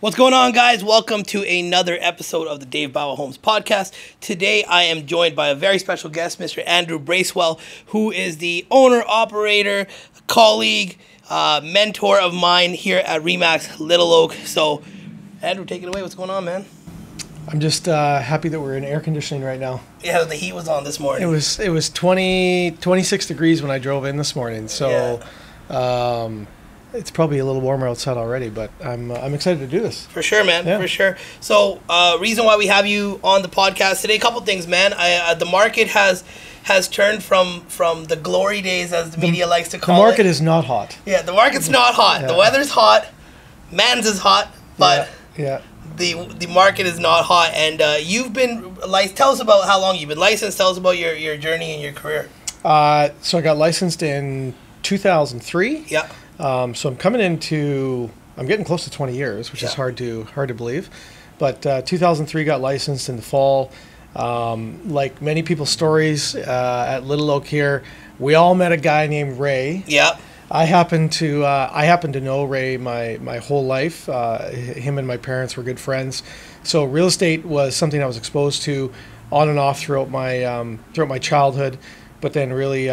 What's going on, guys? Welcome to another episode of the Dave Bawa Homes podcast. Today, I am joined by a very special guest, Mr. Andrew Bracewell, who is the owner, operator, colleague, mentor of mine here at Remax Little Oak. So, Andrew, take it away. What's going on, man? I'm just happy that we're in air conditioning right now. Yeah, the heat was on this morning. It was 26 degrees when I drove in this morning, so it's probably a little warmer outside already. But I'm excited to do this. For sure, man. Yeah. For sure. So, reason why we have you on the podcast today, a couple things, man. The market has turned from the glory days, as the media likes to call it. The market is not hot. Yeah, the market's not hot. Yeah. The weather's hot. Man's is hot, but the market is not hot. And you've been tell us about how long you've been licensed. Tell us about your journey and your career. So I got licensed in 2003. Yeah. So I'm getting close to 20 years, which is hard to believe. But 2003 got licensed in the fall. Like many people's stories at Little Oak here, we all met a guy named Ray. Yeah. I happen to know Ray my whole life. Him and my parents were good friends. So real estate was something I was exposed to on and off throughout my childhood, but then really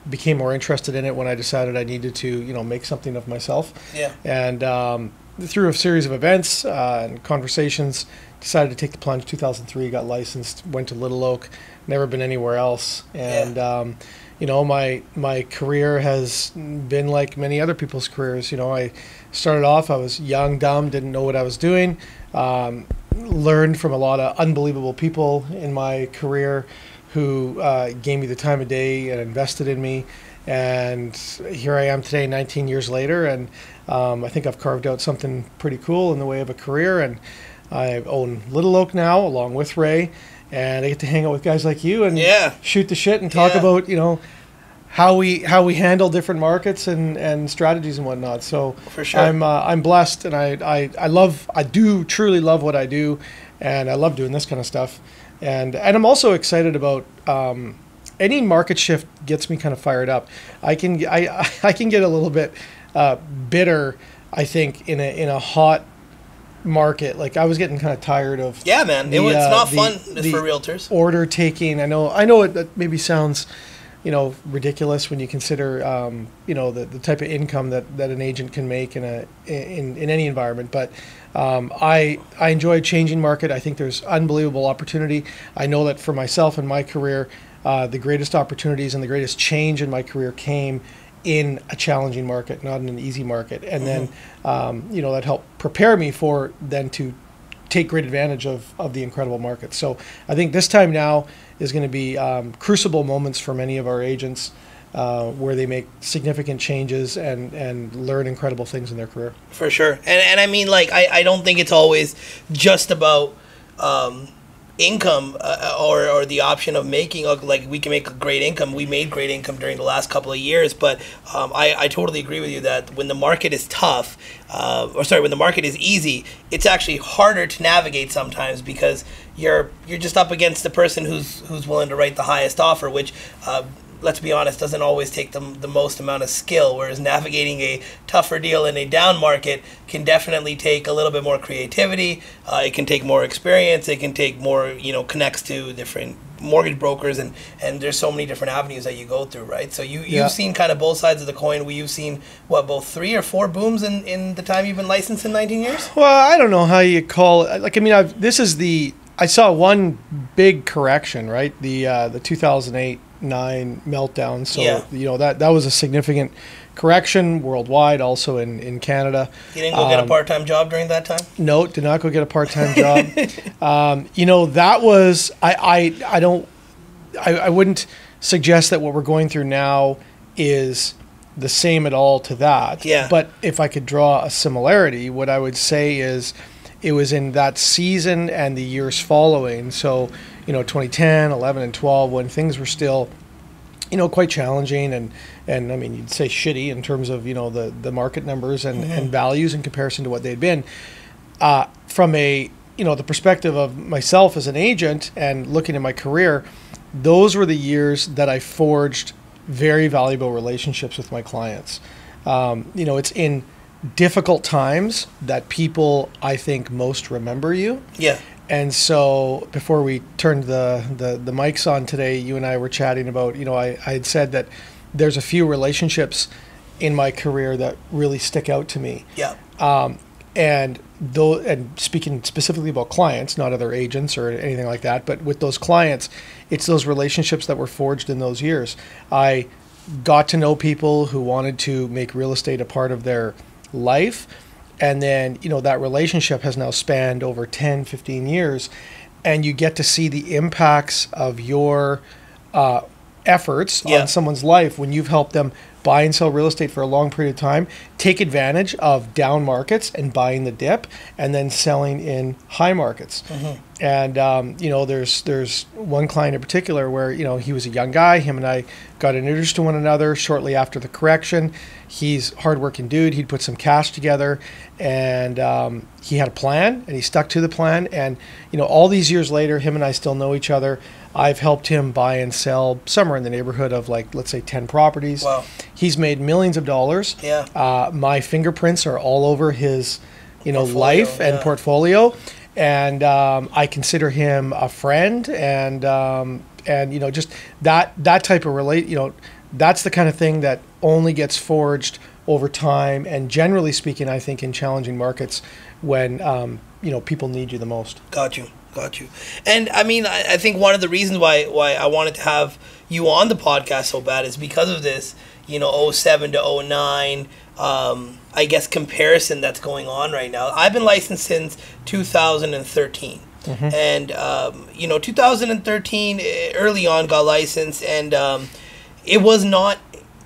became more interested in it when I decided I needed to make something of myself. Yeah. And through a series of events and conversations, decided to take the plunge. 2003, got licensed, went to Little Oak, never been anywhere else. And my career has been like many other people's careers. I started off, I was young, dumb, didn't know what I was doing. Learned from a lot of unbelievable people in my career who gave me the time of day and invested in me. And here I am today, 19 years later, and I think I've carved out something pretty cool in the way of a career. And I own Little Oak now, along with Ray, and I get to hang out with guys like you and shoot the shit and talk about how we handle different markets and strategies and whatnot. So for sure, I'm blessed, and I do truly love what I do, and I love doing this kind of stuff. And I'm also excited about any market shift gets me kind of fired up. I can get a little bit bitter, I think, in a hot market. Like I was getting kind of tired of man. It's not fun for realtors. Order taking. I know it maybe sounds ridiculous when you consider the type of income that an agent can make in any environment, but I enjoy changing market. I think there's unbelievable opportunity. I know that for myself and my career, the greatest opportunities and the greatest change in my career came in a challenging market, not in an easy market. And then that helped prepare me for then to take great advantage of the incredible market. So I think this time now is going to be crucible moments for many of our agents where they make significant changes and learn incredible things in their career. For sure. And I mean, I don't think it's always just about income or the option of making, we can make a great income. We made great income during the last couple of years, but I totally agree with you that when the market is tough, when the market is easy, it's actually harder to navigate sometimes because you're just up against the person who's willing to write the highest offer, which let's be honest, doesn't always take the most amount of skill, whereas navigating a tougher deal in a down market can definitely take a little bit more creativity. It can take more experience. It can take more, connects to different mortgage brokers, and there's so many different avenues that you go through, right? So you've seen kind of both sides of the coin. You've seen, both 3 or 4 booms in the time you've been licensed in 19 years? Well, I don't know how you call it. I saw one big correction, right? The 2008-9 meltdown. So that was a significant correction worldwide, also in Canada. You didn't go get a part-time job during that time? No, did not go get a part-time job. That was I wouldn't suggest that what we're going through now is the same at all to that. Yeah. But if I could draw a similarity, what I would say is it was in that season and the years following. So, 2010, 11, and 12, when things were still, quite challenging and I mean, you'd say shitty in terms of, the market numbers and values in comparison to what they'd been. From the perspective of myself as an agent and looking at my career, those were the years that I forged very valuable relationships with my clients. It's in difficult times that people, I think, most remember you. Yeah. And so before we turned the mics on today, you and I were chatting about, I had said that there's a few relationships in my career that really stick out to me. Yeah. And speaking specifically about clients, not other agents or anything like that, but with those clients, it's those relationships that were forged in those years. I got to know people who wanted to make real estate a part of their life. And then, that relationship has now spanned over 10, 15 years. And you get to see the impacts of your efforts on someone's life when you've helped them buy and sell real estate for a long period of time, take advantage of down markets and buying the dip, and then selling in high markets. Mm-hmm. And, there's one client in particular where, he was a young guy. Him and I got introduced to one another shortly after the correction. He's a hardworking dude. He'd put some cash together, and he had a plan, and he stuck to the plan. And, all these years later, him and I still know each other. I've helped him buy and sell somewhere in the neighborhood of, let's say 10 properties. Wow. He's made millions of dollars. Yeah. My fingerprints are all over his, life and portfolio. And I consider him a friend, and just that type of that's the kind of thing that only gets forged over time. And generally speaking, I think in challenging markets when people need you the most. Got you. And I mean, I think one of the reasons why I wanted to have you on the podcast so bad is because of this, 07 to 09, I guess, comparison that's going on right now. I've been licensed since 2013. Mm-hmm. And, 2013, early on, got licensed, and it was not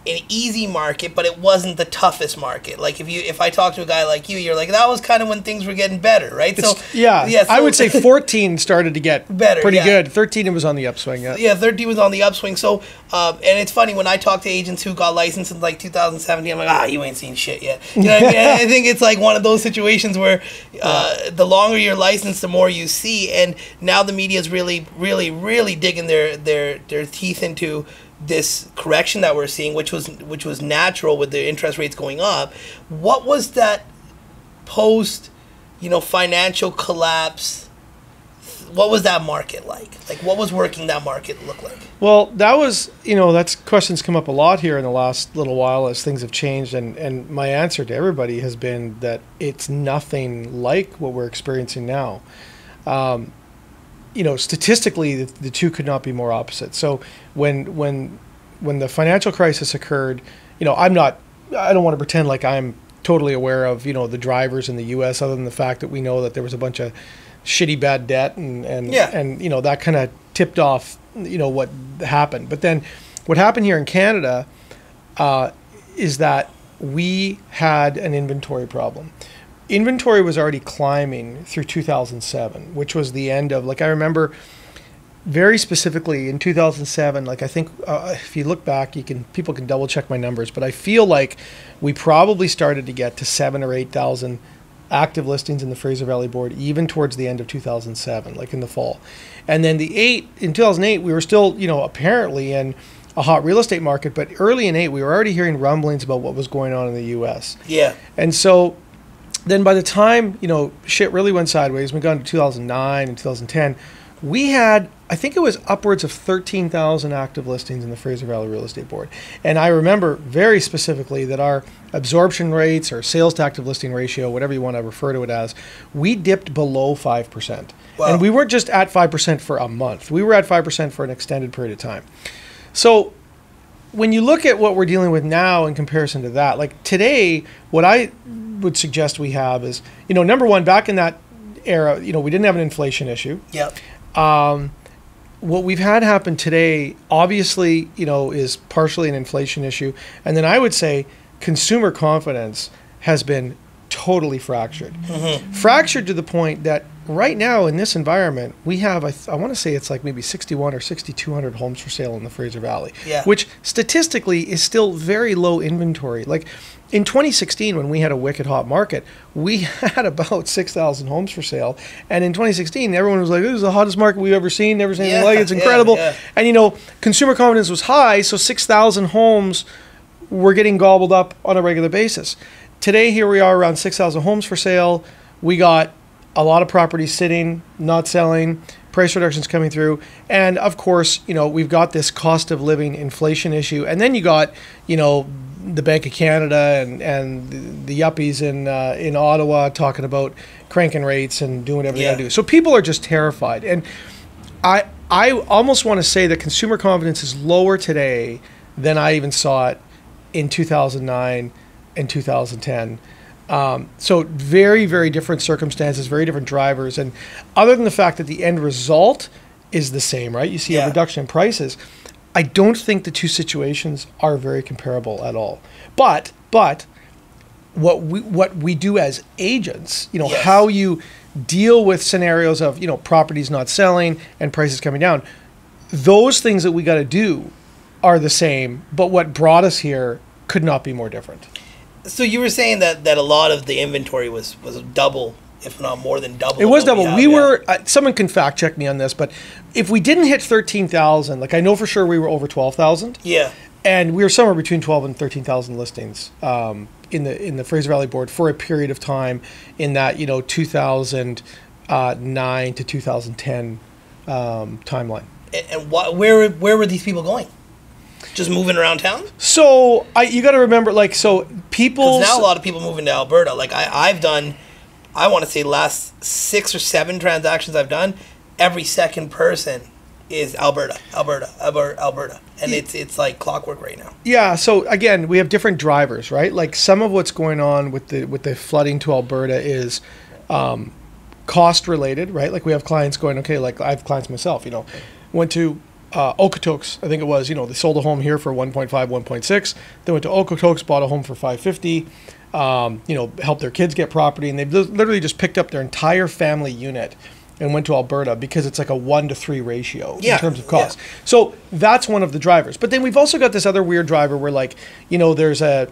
an easy market, but it wasn't the toughest market. Like if I talk to a guy like you, you're like, that was kind of when things were getting better, right? So I would say 14 started to get better, pretty good. 13, it was on the upswing. Yeah, 13 was on the upswing. So, and it's funny when I talk to agents who got licensed in 2017, I'm like, you ain't seen shit yet. You know what I mean? I think it's like one of those situations where the longer you're licensed, the more you see. And now the media is really, really, really digging their teeth into this correction that we're seeing, which was natural with the interest rates going up. What was that post, financial collapse? What was that market like? Like, what was working that market look like? Well, that was, that's questions come up a lot here in the last little while as things have changed, and my answer to everybody has been that it's nothing like what we're experiencing now. Statistically, the two could not be more opposite. So when the financial crisis occurred, I don't want to pretend like I'm totally aware of, the drivers in the U.S. other than the fact that we know that there was a bunch of shitty bad debt and that kind of tipped off, what happened. But then what happened here in Canada is that we had an inventory problem. Inventory was already climbing through 2007, which was the end of, I remember very specifically in 2007, I think if you look back, people can double check my numbers, but I feel like we probably started to get to 7,000 or 8,000 active listings in the Fraser Valley board, even towards the end of 2007, in the fall. And then in 2008, we were still, apparently in a hot real estate market, but early in 2008, we were already hearing rumblings about what was going on in the U.S. Yeah. And so then by the time, shit really went sideways, we got into 2009 and 2010, we had, I think it was upwards of 13,000 active listings in the Fraser Valley Real Estate Board. And I remember very specifically that our absorption rates or sales to active listing ratio, whatever you want to refer to it as, we dipped below 5%. Wow. And we weren't just at 5% for a month. We were at 5% for an extended period of time. So when you look at what we're dealing with now in comparison to that, today, what I would suggest we have is, number one, back in that era, we didn't have an inflation issue. Yep. What we've had happen today, obviously, is partially an inflation issue. And then I would say consumer confidence has been totally fractured. Mm-hmm. Fractured to the point that right now in this environment, we have, I want to say it's maybe 61 or 6,200 homes for sale in the Fraser Valley, which statistically is still very low inventory. In 2016, when we had a wicked hot market, we had about 6,000 homes for sale. And in 2016, everyone was like, this is the hottest market we've ever seen, never seen anything like it, it's incredible. Yeah. And, consumer confidence was high, so 6,000 homes were getting gobbled up on a regular basis. today, here we are around 6,000 homes for sale. We got a lot of properties sitting, not selling, price reductions coming through. And of course, we've got this cost of living inflation issue. And then you got, the Bank of Canada and the yuppies in Ottawa talking about cranking rates and doing whatever they gotta do. So people are just terrified. And I almost want to say that consumer confidence is lower today than I even saw it in 2009 and 2010. So very, very different circumstances, very different drivers. And other than the fact that the end result is the same, right? You see a reduction in prices. I don't think the two situations are very comparable at all. But what we do as agents, how you deal with scenarios of, properties not selling and prices coming down, those things that we got to do are the same. But what brought us here could not be more different. So you were saying that a lot of the inventory was double, if not more than double. It was double. We were, someone can fact check me on this, but if we didn't hit 13,000, like I know for sure we were over 12,000. Yeah. And we were somewhere between 12 and 13,000 listings in the Fraser Valley board for a period of time in that, 2009 to 2010 timeline. And where were these people going? Just moving around town? So you got to remember, people. Because now a lot of people moving to Alberta. Like I've done, I want to say last 6 or 7 transactions I've done, every second person is Alberta, and it's like clockwork right now. Yeah. So again, we have different drivers, right? Like some of what's going on with the flooding to Alberta is cost related, right? Like we have clients going, okay, like I have clients myself, went to Okotoks, I think it was, they sold a home here for 1.5, 1.6. They went to Okotoks, bought a home for 550, helped their kids get property, and they literally just picked up their entire family unit and went to Alberta because it's like a 1-to-3 ratio in terms of cost. Yeah. So that's one of the drivers. But then we've also got this other weird driver where there's a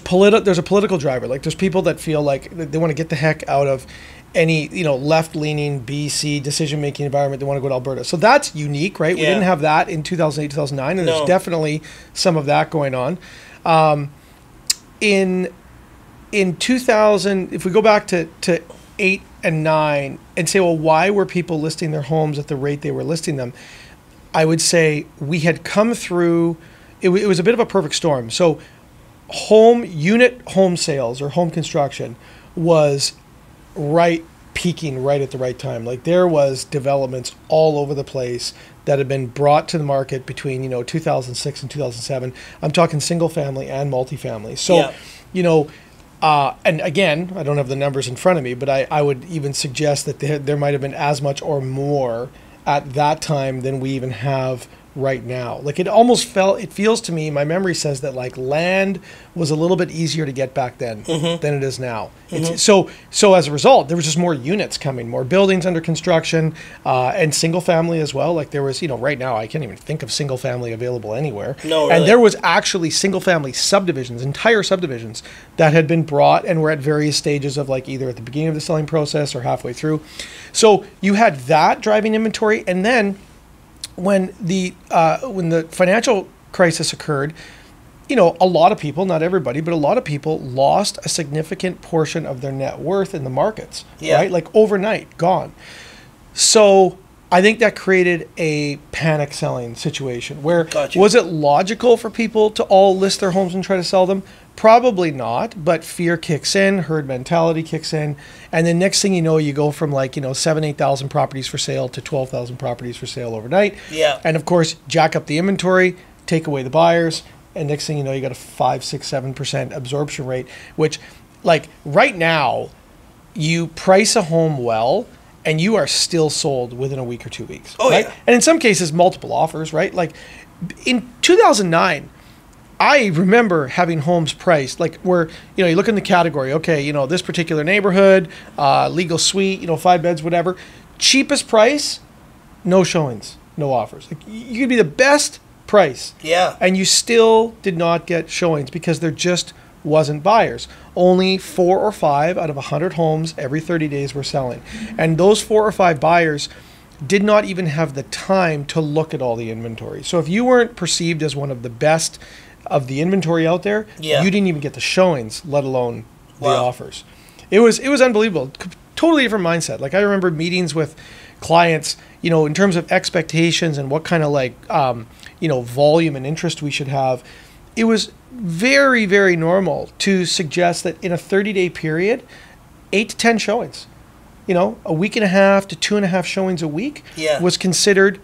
political driver. Like there's people that feel like they want to get the heck out of any left-leaning BC decision-making environment. They want to go to Alberta. So that's unique, right? We didn't have that in 2008, 2009, and there's definitely some of that going on. In 2000, if we go back to 8 and 9 and say, well, why were people listing their homes at the rate they were listing them? I would say we had come through, it was a bit of a perfect storm. So unit home sales or home construction was peaking right at the right time. Like there was developments all over the place that had been brought to the market between 2006 and 2007. I'm talking single family and multifamily. So and again, I don't have the numbers in front of me, but I would even suggest that there might have been as much or more at that time than we even have right now. Like it feels to me, my memory says that like land was a little bit easier to get back then than it is now. So as a result, there was just more units coming, more buildings under construction, and single family as well. Like there was, right now I can't even think of single family available anywhere. No, really. And there was actually single family subdivisions, entire subdivisions that had been brought and were at various stages of like either at the beginning of the selling process or halfway through. So you had that driving inventory, and then when the financial crisis occurred, a lot of people, not everybody, but a lot of people lost a significant portion of their net worth in the markets, right? Like overnight, gone. So I think that created a panic selling situation where was it logical for people to all list their homes and try to sell them? Probably not, but fear kicks in, herd mentality kicks in, and then next thing you know, you go from 7,000-8,000 properties for sale to 12,000 properties for sale overnight. Yeah. And of course, jack up the inventory, take away the buyers, and next thing you know, you got a 5, 6, 7% absorption rate, which right now, you price a home well, and you are still sold within a week or 2 weeks. Oh, right? Yeah. And in some cases, multiple offers, right? Like in 2009, I remember having homes priced where, you look in the category, okay, this particular neighborhood, legal suite, 5 beds, whatever, cheapest price, no showings, no offers. Like you could be the best price. Yeah. And you still did not get showings because there just wasn't buyers. Only 4 or 5 out of 100 homes every 30 days were selling. And those 4 or 5 buyers did not even have the time to look at all the inventory. So if you weren't perceived as one of the best of the inventory out there, Yeah. you didn't even get the showings, let alone the Wow. offers. It was unbelievable. Totally different mindset. Like I remember meetings with clients, you know, in terms of expectations and what kind of like, you know, volume and interest we should have. It was very, very normal to suggest that in a 30-day period, 8 to 10 showings, you know, a week and a half to 2.5 showings a week Yeah. was considered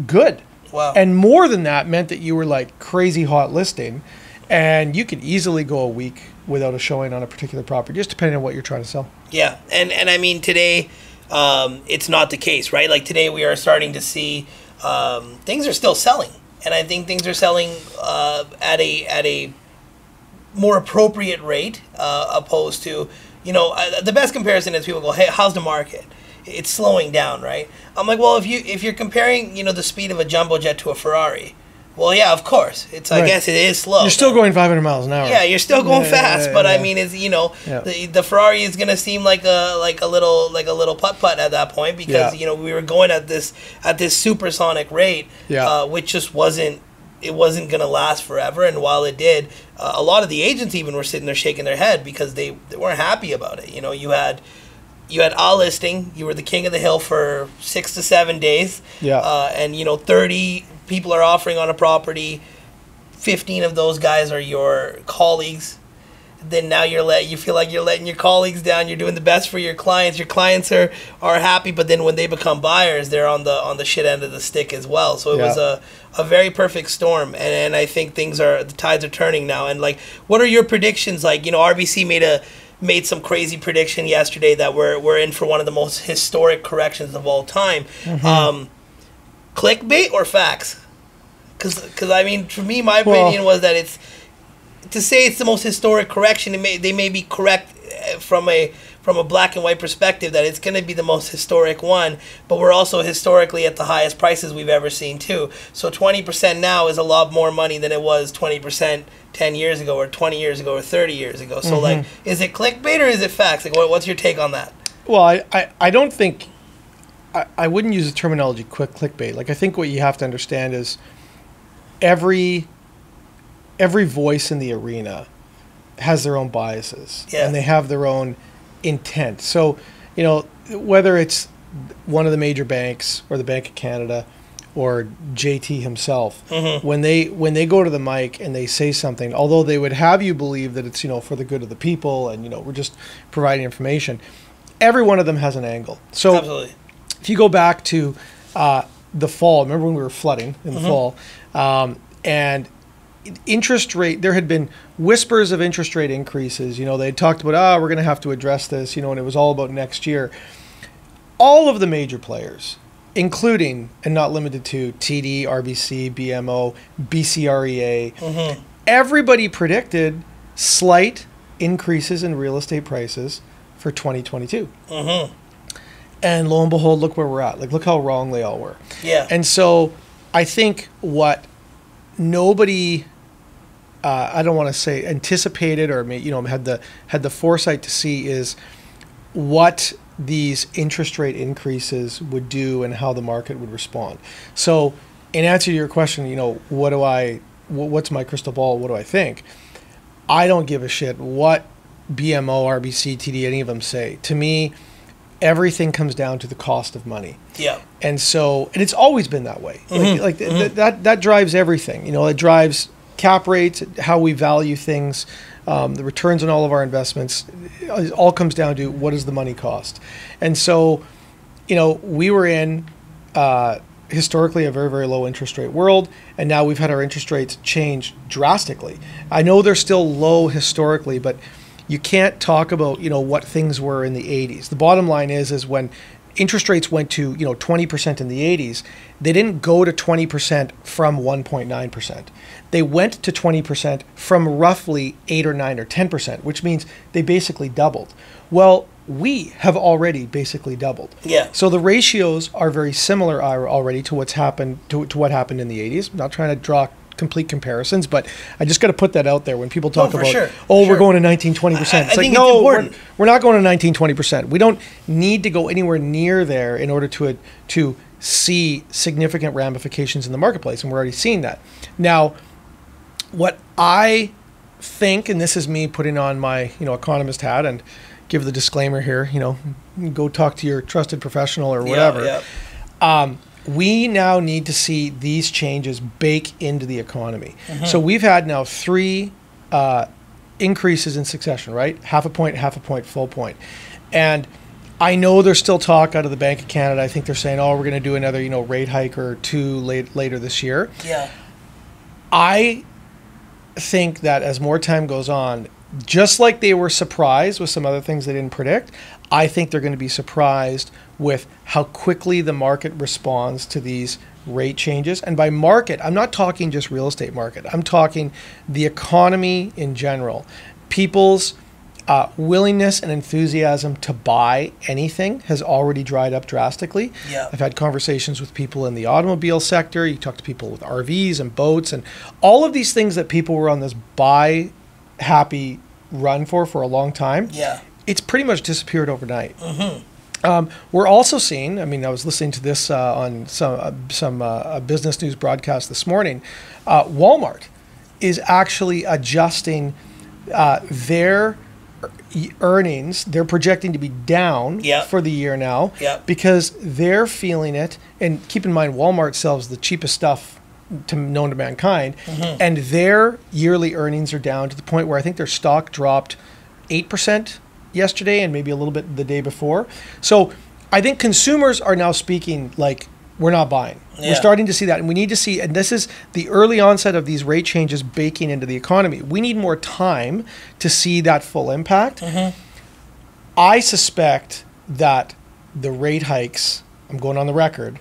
good. Wow. And more than that meant that you were like crazy hot listing, and you could easily go a week without a showing on a particular property, just depending on what you're trying to sell. Yeah, and I mean today, it's not the case, right? Like today we are starting to see things are still selling, and I think things are selling at a more appropriate rate, opposed to, you know, the best comparison is people go, hey, how's the market? It's slowing down, right? I'm like, well, if you're comparing, you know, the speed of a jumbo jet to a Ferrari, well, yeah, of course, it's I Right. guess it is slow. You're still going 500 miles an hour. Yeah, you're still going fast, but I mean, it's, you know, Yeah. the Ferrari is gonna seem like a little putt at that point, because Yeah. you know we were going at this supersonic rate, Yeah. which just wasn't gonna last forever. And while it did, a lot of the agents even were sitting there shaking their head because they weren't happy about it. You know, you had a listing, you were the king of the hill for 6 to 7 days, Yeah. and you know 30 people are offering on a property. 15 of those guys are your colleagues. Then now you feel like you're letting your colleagues down. You're doing the best for your clients. Your clients are happy, but then when they become buyers, they're on the shit end of the stick as well. So it was a very perfect storm, and I think the tides are turning now. And like, what are your predictions? Like, you know, RBC made some crazy prediction yesterday that we're in for one of the most historic corrections of all time. Clickbait or facts? Because I mean, for me, my opinion was that it's to say it's the most historic correction. They may be correct from a black and white perspective that it's going to be the most historic one, but we're also historically at the highest prices we've ever seen too. So 20% now is a lot more money than it was 20% 10 years ago or 20 years ago or 30 years ago. So like, is it clickbait or is it facts? Like, what's your take on that? Well, I don't think I wouldn't use the terminology clickbait. Like I think what you have to understand is every voice in the arena has their own biases, and they have their own intent. So, you know, whether it's one of the major banks or the Bank of Canada or JT himself, when they go to the mic and they say something, although they would have you believe that it's, you know, for the good of the people and, you know, we're just providing information, every one of them has an angle. So Absolutely. if you go back to the fall, remember when we were flooding in the fall, and interest rate, there had been whispers of interest rate increases. You know, they talked about, we're going to have to address this, you know, and it was all about next year. All of the major players, including and not limited to TD, RBC, BMO, BCREA, everybody predicted slight increases in real estate prices for 2022. And lo and behold, look where we're at. Like, look how wrong they all were. Yeah. And so I think what nobody, I don't want to say anticipated or, you know, had the foresight to see is what these interest rate increases would do and how the market would respond. So in answer to your question, you know, what's my crystal ball? What do I think? I don't give a shit what BMO, RBC, TD, any of them say. To me, everything comes down to the cost of money. Yeah. And so, and it's always been that way. That drives everything. You know, it drives cap rates, how we value things, the returns on all of our investments. It all comes down to what does the money cost. And so, you know, we were in historically a very, very low interest rate world, and now we've had our interest rates change drastically. I know they're still low historically, but you can't talk about, you know, what things were in the 80s. The bottom line is when interest rates went to, you know, 20% in the 80s, they didn't go to 20% from 1.9%. They went to 20% from roughly 8 or 9 or 10%, which means they basically doubled. Well, we have already basically doubled. Yeah. So the ratios are very similar already to what's happened to what happened in the 80s. I'm not trying to draw complete comparisons, but I just got to put that out there when people talk about, we're going to 19, 20%. It's like, no, we're not going to 19, 20%. We don't need to go anywhere near there in order to see significant ramifications in the marketplace, and we're already seeing that. Now, what I think, and this is me putting on my, economist hat and give the disclaimer here, go talk to your trusted professional or whatever. Yeah. We now need to see these changes bake into the economy. So we've had now 3 increases in succession, right? Half a point, full point. And I know there's still talk out of the Bank of Canada. I think they're saying, we're going to do another, rate hike or 2 later this year. Yeah. I think that as more time goes on, just like they were surprised with some other things they didn't predict, I think they're going to be surprised with how quickly the market responds to these rate changes. And by market, I'm not talking just real estate market. I'm talking the economy in general. People's willingness and enthusiasm to buy anything has already dried up drastically. Yeah. I've had conversations with people in the automobile sector. You talk to people with RVs and boats and all of these things that people were on this buy happy run for a long time. Yeah. It's pretty much disappeared overnight. We're also seeing, I was listening to this on some business news broadcast this morning, Walmart is actually adjusting their earnings. They're projecting to be down for the year now because they're feeling it. And keep in mind, Walmart sells the cheapest stuff known to mankind, and their yearly earnings are down to the point where I think their stock dropped 8% yesterday and maybe a little bit the day before. So I think consumers are now speaking like, we're not buying. We're starting to see that. And we need to see, and this is the early onset of these rate changes baking into the economy. We need more time to see that full impact. I suspect that the rate hikes, I'm going on the record,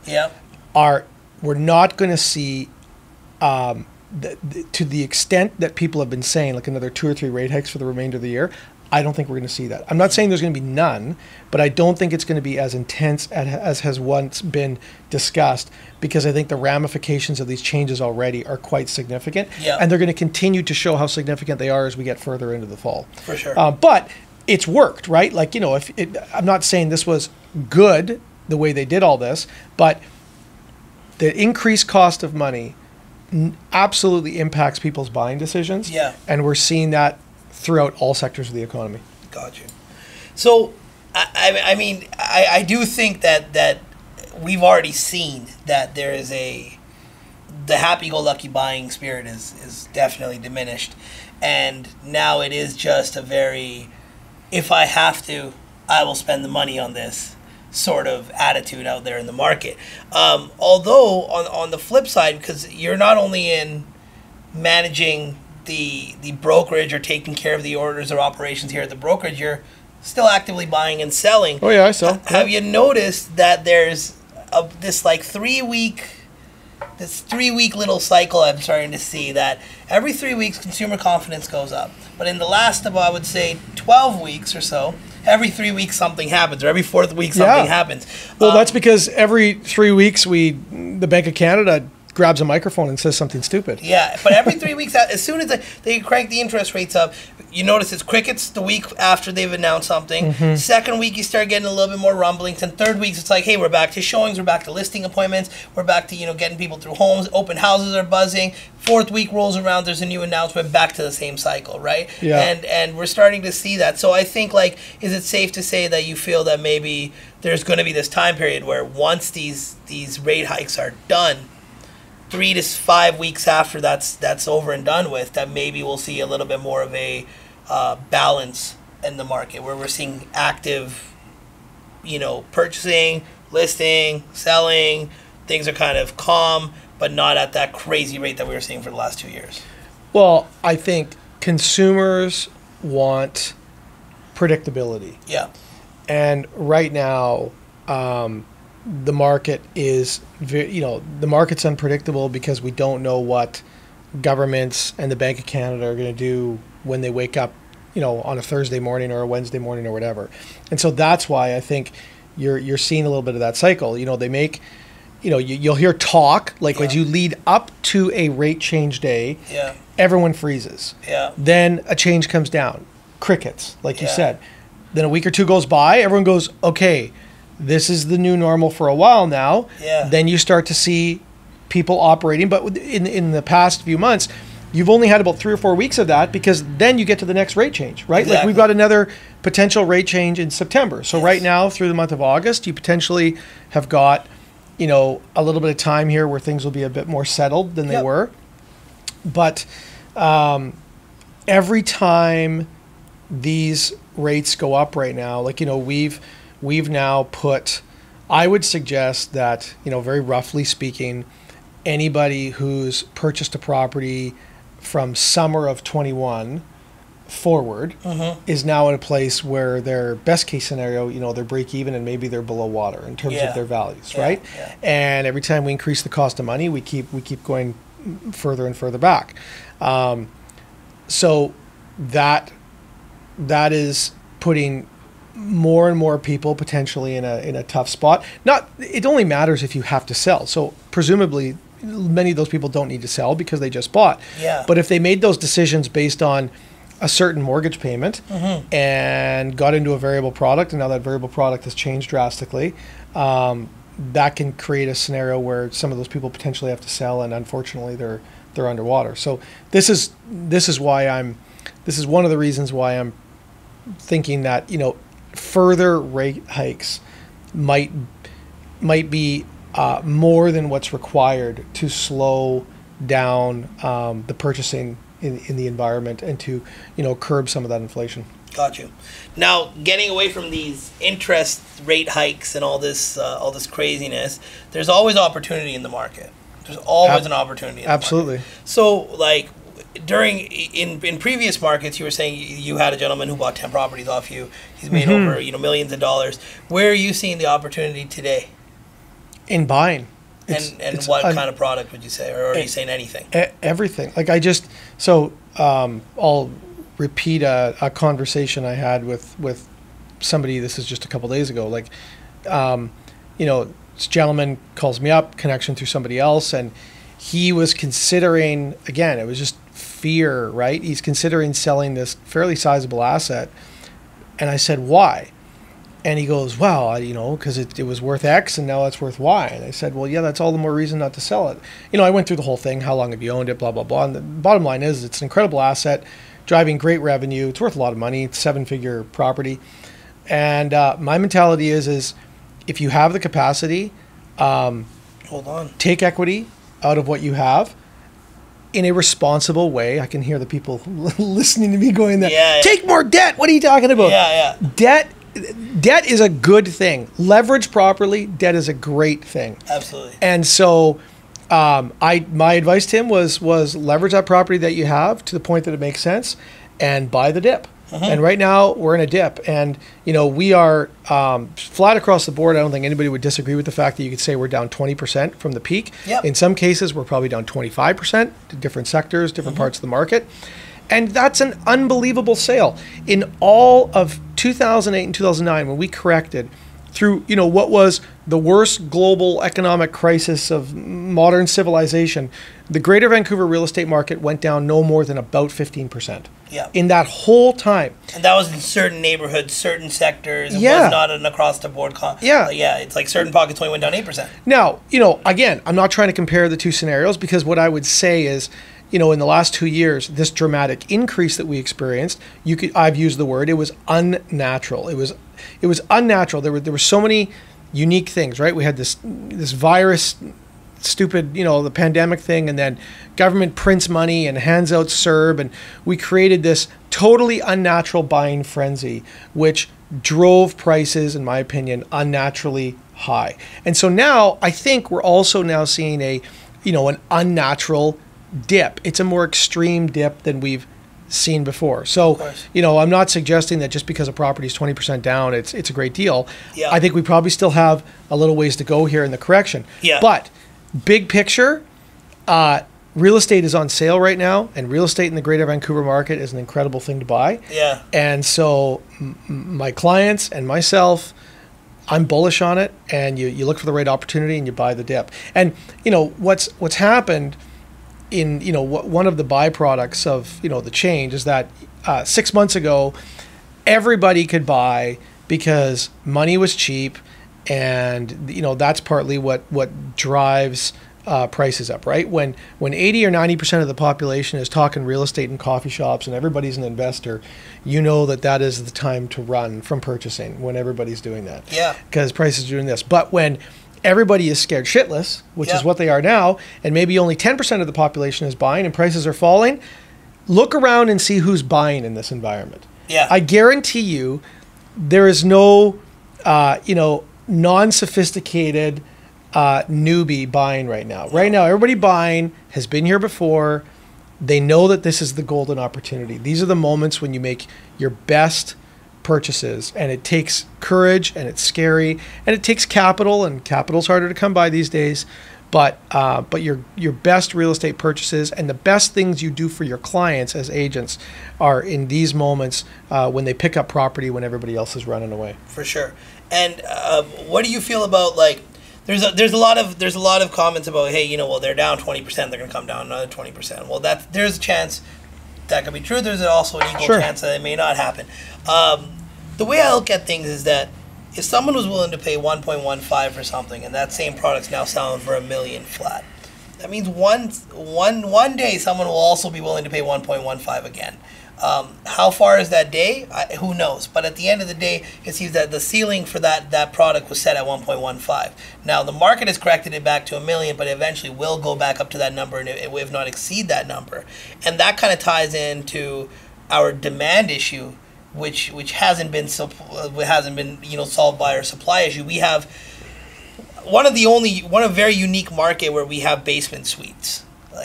we're not going to see, to the extent that people have been saying, like another 2 or 3 rate hikes for the remainder of the year. I don't think we're going to see that. I'm not saying there's going to be none, but I don't think it's going to be as intense as has once been discussed, because I think the ramifications of these changes already are quite significant, and they're going to continue to show how significant they are as we get further into the fall. For sure. But it's worked, right? Like, I'm not saying this was good the way they did all this, but the increased cost of money absolutely impacts people's buying decisions. And we're seeing that throughout all sectors of the economy. Got you. So, I do think that we've already seen that there is the happy-go-lucky buying spirit is definitely diminished, and now it is just a very, if I have to, I will spend the money on this sort of attitude out there in the market. Although on the flip side, because you're not only in managing the brokerage or taking care of the orders or operations here at the brokerage, you're still actively buying and selling. Oh yeah, I sell. Have you noticed that there's this 3 week little cycle I'm starting to see, that every 3 weeks consumer confidence goes up, but in the last of, I would say, 12 weeks or so, every 3 weeks something happens, or every 4th week something happens. Well, that's because every 3 weeks the Bank of Canada grabs a microphone and says something stupid. Yeah, but every 3 weeks, as soon as they crank the interest rates up, you notice it's crickets the week after they've announced something. Second week, you start getting a little bit more rumblings. And third week, it's like, hey, we're back to showings, we're back to listing appointments, we're back to, getting people through homes, open houses are buzzing. 4th week rolls around, there's a new announcement, back to the same cycle, right? Yeah. And we're starting to see that. So I think, is it safe to say that you feel that maybe there's going to be this time period where once these rate hikes are done, 3 to 5 weeks after that's over and done with, that maybe we'll see a little bit more of a balance in the market, where we're seeing active, purchasing, listing, selling, things are kind of calm, but not at that crazy rate that we were seeing for the last 2 years? Well, I think consumers want predictability. Yeah. And right now, the market is, the market's unpredictable because we don't know what governments and the Bank of Canada are going to do when they wake up, on a Thursday morning or a Wednesday morning or whatever. And so that's why I think you're seeing a little bit of that cycle. They make, you'll hear talk, when you lead up to a rate change day, everyone freezes. Yeah. Then a change comes down. Crickets, like you said. Then a week or two goes by, everyone goes, okay, this is the new normal for a while now. Yeah. Then you start to see people operating. But in the past few months, you've only had about 3 or 4 weeks of that, because then you get to the next rate change, right? Exactly. Like we've got another potential rate change in September. So right now through the month of August, you potentially have got, you know, a little bit of time here where things will be a bit more settled than they were. But every time these rates go up right now, like, you know, we've now put, I would suggest that, you know, very roughly speaking, anybody who's purchased a property from summer of 21 forward is now in a place where their best case scenario, you know, they're break even and maybe they're below water in terms of their values, right? Yeah. And every time we increase the cost of money, we keep going further and further back. So that is putting more and more people potentially in a tough spot. It only matters if you have to sell. So presumably many of those people don't need to sell because they just bought. Yeah. But if they made those decisions based on a certain mortgage payment and got into a variable product, and now that variable product has changed drastically, that can create a scenario where some of those people potentially have to sell, and unfortunately they're underwater. So this is one of the reasons why I'm thinking that, you know, further rate hikes might be more than what's required to slow down the purchasing in the environment and to, you know, curb some of that inflation. Got you. Now, getting away from these interest rate hikes and all this craziness, there's always opportunity in the market. There's always an opportunity in the absolutely market. So, like, in previous markets, you were saying you had a gentleman who bought 10 properties off you. He's made over, you know, millions of dollars. Where are you seeing the opportunity today? In buying. And what kind of product would you say, or are you saying anything? Everything. Like I'll repeat a conversation I had with somebody. This is just a couple days ago. Like, you know, this gentleman calls me up, connection through somebody else, and he was considering, again, it was just fear, right? He's considering selling this fairly sizable asset. And I said, why? And he goes, well, you know, because it was worth X and now it's worth Y. And I said, well, yeah, that's all the more reason not to sell it. You know, I went through the whole thing. How long have you owned it? Blah, blah, blah. And the bottom line is it's an incredible asset, driving great revenue. It's worth a lot of money. It's 7-figure property. And my mentality is if you have the capacity, take equity out of what you have in a responsible way. I can hear the people listening to me going there, take more debt. What are you talking about? Debt is a good thing. Leverage properly, debt is a great thing. Absolutely. And so my advice to him was leverage that property that you have to the point that it makes sense and buy the dip. And right now we're in a dip, and you know, we are flat across the board. I don't think anybody would disagree with the fact that you could say we're down 20% from the peak. In some cases we're probably down 25% to different sectors, different parts of the market. And that's an unbelievable sale. In all of 2008 and 2009, when we corrected through, you know, what was the worst global economic crisis of modern civilization, the Greater Vancouver real estate market went down no more than about 15%. In that whole time. And that was in certain neighborhoods, certain sectors. It was not an across-the-board. It's like certain pockets only went down 8%. Now, you know, again, I'm not trying to compare the two scenarios, because what I would say is, you know, in the last 2 years, this dramatic increase that we experienced, I've used the word, it was unnatural. It was unnatural. There were so many unique things, right? We had this virus, stupid, you know, the pandemic thing, and then government prints money and hands out CERB, and we created this totally unnatural buying frenzy, which drove prices, in my opinion, unnaturally high. And so now I think we're also now seeing an unnatural dip. It's a more extreme dip than we've seen before. So, you know, I'm not suggesting that just because a property is 20% down, it's a great deal. I think we probably still have a little ways to go here in the correction. But big picture, real estate is on sale right now, and real estate in the Greater Vancouver market is an incredible thing to buy. And so my clients and myself, I'm bullish on it, and you look for the right opportunity and you buy the dip. And, you know, what's happened in, you know, one of the byproducts of, you know, the change is that 6 months ago, everybody could buy because money was cheap, and, you know, that's partly what drives prices up, right? When 80 or 90% of the population is talking real estate and coffee shops and everybody's an investor, you know that is the time to run from purchasing when everybody's doing that. Yeah. Because prices are doing this. But when everybody is scared shitless, which is what they are now, and maybe only 10% of the population is buying and prices are falling, look around and see who's buying in this environment. Yeah. I guarantee you there is no, non-sophisticated newbie buying right now. Right now, everybody buying has been here before. They know that this is the golden opportunity. These are the moments when you make your best purchases, and it takes courage, and it's scary, and it takes capital, and capital's harder to come by these days. But your best real estate purchases and the best things you do for your clients as agents are in these moments when they pick up property when everybody else is running away. For sure. And what do you feel about, like, there's a lot of comments about, hey, well, they're down 20%, they're going to come down another 20%. Well, there's a chance that could be true. There's also an equal chance that it may not happen. The way I look at things is that if someone was willing to pay 1.15 for something, and that same product's now selling for $1 million flat, that means one day someone will also be willing to pay 1.15 again. How far is that day? Who knows? But at the end of the day, it seems that the ceiling for that product was set at 1.15. Now, the market has corrected it back to $1 million, but eventually will go back up to that number, and if not exceed that number. And that kind of ties into our demand issue, which hasn't been solved by our supply issue. We have one very unique market where we have basement suites.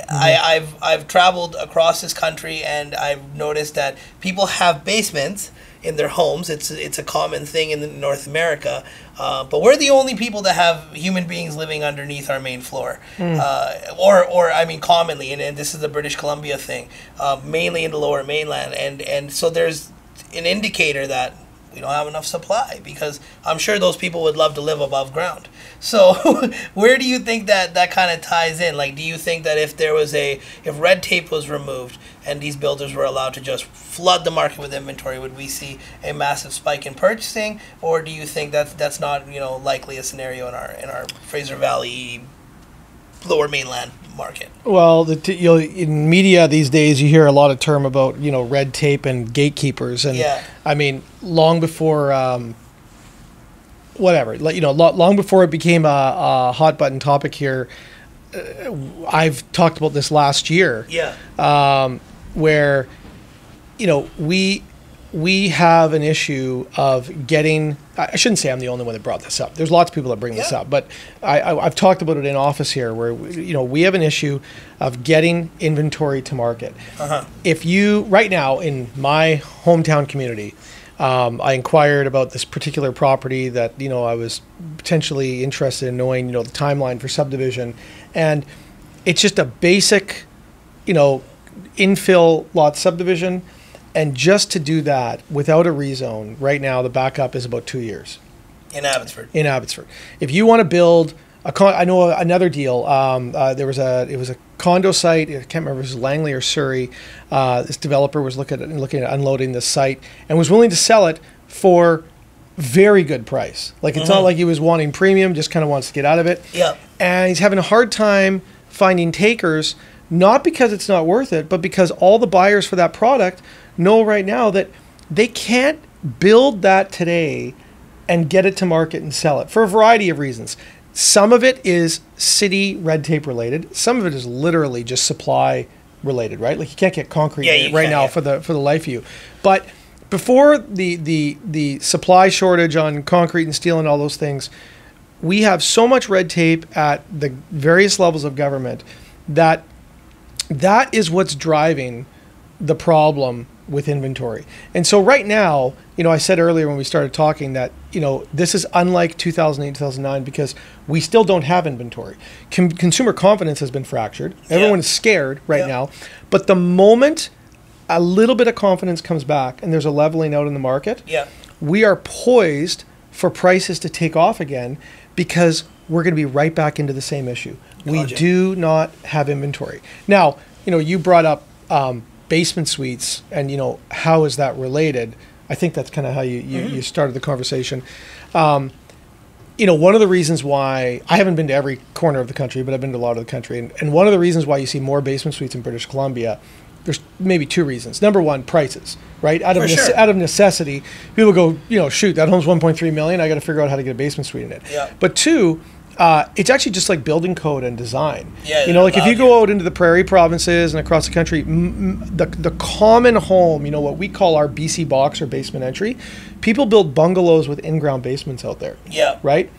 I've traveled across this country, and I've noticed that people have basements in their homes. It's a common thing in North America, but we're the only people that have human beings living underneath our main floor, commonly, and this is the British Columbia thing, mainly in the Lower Mainland, and so there's an indicator that we don't have enough supply, because I'm sure those people would love to live above ground. So where do you think that kind of ties in? Like, do you think that if red tape was removed and these builders were allowed to just flood the market with inventory, would we see a massive spike in purchasing? Or do you think that's not likely a scenario in our Fraser Valley, Lower Mainland market? Well, in media these days, you hear a lot of term about red tape and gatekeepers, and I mean, long before long before it became a hot button topic here, I've talked about this last year. Where we have an issue of getting, I shouldn't say I'm the only one that brought this up. There's lots of people that bring this up, but I've talked about it in office here where, we have an issue of getting inventory to market. If you, right now in my hometown community, I inquired about this particular property that, I was potentially interested in knowing, the timeline for subdivision. And it's just a basic, infill lot subdivision. And just to do that without a rezone, right now the backup is about 2 years. In Abbotsford. If you want to build I know another deal. It was a condo site. I can't remember if it was Langley or Surrey. This developer was looking at unloading this site and was willing to sell it for very good price. Like, it's not like he was wanting premium, just kind of wants to get out of it. Yeah. And he's having a hard time finding takers, not because it's not worth it, but because all the buyers for that product know right now that they can't build that today and get it to market and sell it for a variety of reasons. Some of it is city red tape related. Some of it is literally just supply related, right? Like, you can't get concrete now for the life of you. But before the supply shortage on concrete and steel and all those things, we have so much red tape at the various levels of government that is what's driving the problem with inventory. And so right now, I said earlier when we started talking that, this is unlike 2008, 2009 because we still don't have inventory. Consumer confidence has been fractured. Everyone is scared right now. But the moment a little bit of confidence comes back and there's a leveling out in the market, we are poised for prices to take off again because we're going to be right back into the same issue. We do not have inventory. Now, you brought up basement suites and, how is that related? I think that's kind of how you started the conversation. one of the reasons why I haven't been to every corner of the country, but I've been to a lot of the country. And one of the reasons why you see more basement suites in British Columbia, there's maybe two reasons. Number one, prices, right? Out of necessity, people go, shoot, that home's 1.3 million. I got to figure out how to get a basement suite in it. Yeah. But two, it's actually just like building code and design. Yeah, like if you go out into the prairie provinces and across the country, the common home, what we call our BC box or basement entry, people build bungalows with in-ground basements out there. Yeah. Right?